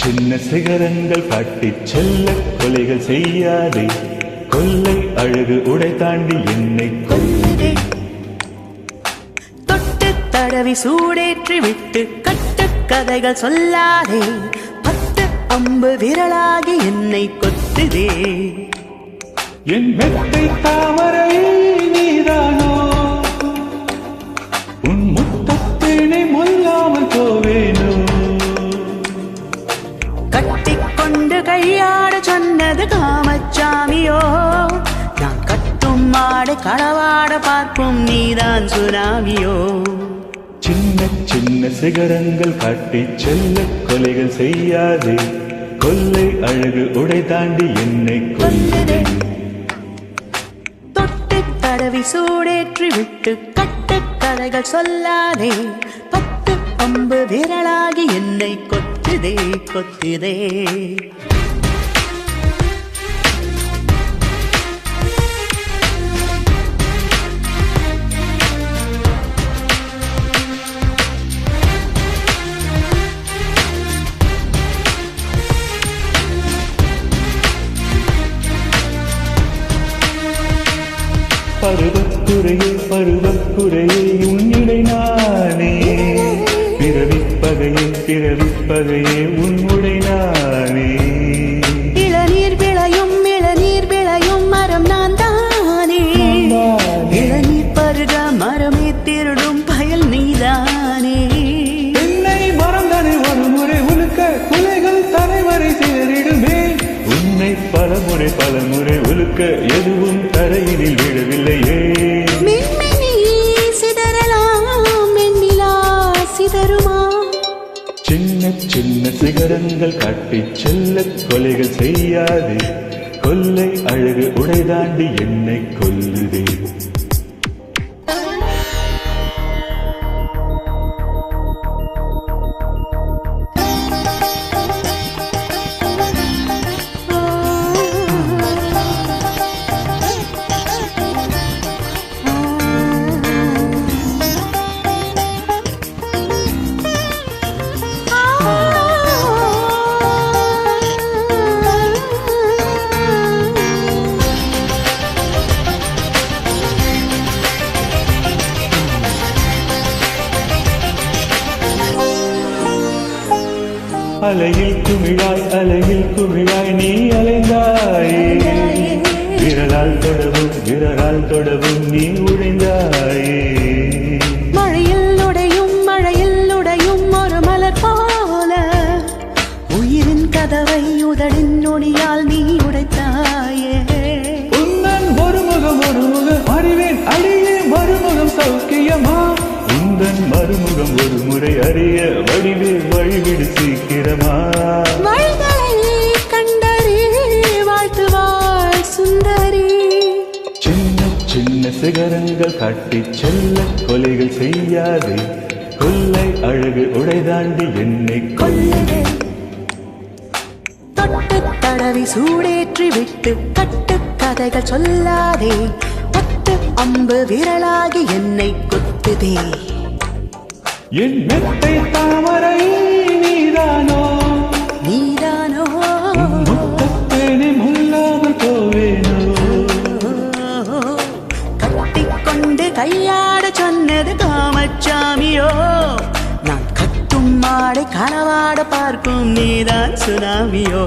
சின்ன சிகரங்கள் காட்டிச் செல்ல கொலைகள் செய்யாதே, கொல்லை அழகு உடை தாண்டி என்னை கொல்லுதே. தொட்டு தடவி சூடேற்றி விட்டு கட்டு கதைகள் சொல்லாதே, 10 அம்பு விரலாகி என்னை கொத்துதே. என் மெத்தை தாமரை நீதானோ, உன் முத்தத்தினை மொல்லாமல் போவேனோ. கட்டிக்கொண்டு கையாட சொன்னது காமச்சாமியோ, நான் கட்டும் மாடு களவாட பார்க்கும் நீதான் சுனாமியோ. சின்ன சின்ன சிகரங்கள் காட்டிச் செல்ல கொலைகள் செய்யாதே, கொல்லை அழகு உடை தாண்டி என்னை கொல்லுதே. தொட்டு தடவி சூடேற்றி விட்டு கட்டு கதைகள் சொல்லாதே, 10 அம்பு விரலாகி என்னை கொத்துதே கொத்துதே. பருவக்குறையே பருவக்குறையே உன்னிடை நானே, பிறவிப்பகையே பிறவிப்பகையே உன்னுடை நானே. இளநீர் விளையும் மரம் நான் தானே, இளநீர் பருக மரமே திருடும் பயல் நீதானே. என்னை மறந்தனை ஒரு முறை உலுக்க குலைகள் தலைவரை சேரிடுமே, உன்னை பலமுறை உலுக்க எதுவும் தரையினில் விழவில்லையே. மின்மினி சிதறலாம் வெண்ணிலா சிதறுமா, சின்ன சின்ன சிகரங்கள் காட்டிச் செல்ல கொலைகள் செய்யாதே, கொல்லை அழகு உடை தாண்டி என்னை கொல்லுதே. அலையில் குமிழாய் நீ அலைந்தாயே, விரலால் தொடவும் நீ உடைந்தாயே. மழையில் உடையும் ஒரு மலர் போல, உயிரின் கதவை உதடின் நொடியால் நீ உடைத்தாயே. உந்தன் ஒரு முகம் அறிவேன் அடியே மறுமுகம் சௌக்கியமா, உந்தன் மறுமுகம் ஒரு முறை அறிய வழிவிடு சீக்கிரமா. வழிகளை கண்டறி வாழ்த்துவாள் சுந்தரி, சின்ன சின்ன சிகரங்கள் காட்டிச் செல்ல கொலைகள் செய்யாதே, கொல்லை அழகு உடை தாண்டி என்னை கொல்லுதே. தொட்டு தடவி சூடேற்றி விட்டு கட்டு கதைகள் சொல்லாதே, 10 அம்பு விரலாகி என்னை கொத்துதே. என் மெத்தை தாமரை நீதானோ, நீதானோ முத்தத்தேனை முல்லாமல் போவேனோ. கட்டிக்கொண்டு கையாட சொன்னது காமச்சாமியோ, நான் கட்டும் மாடை களவாட பார்க்கும் நீதான் சுனாமியோ.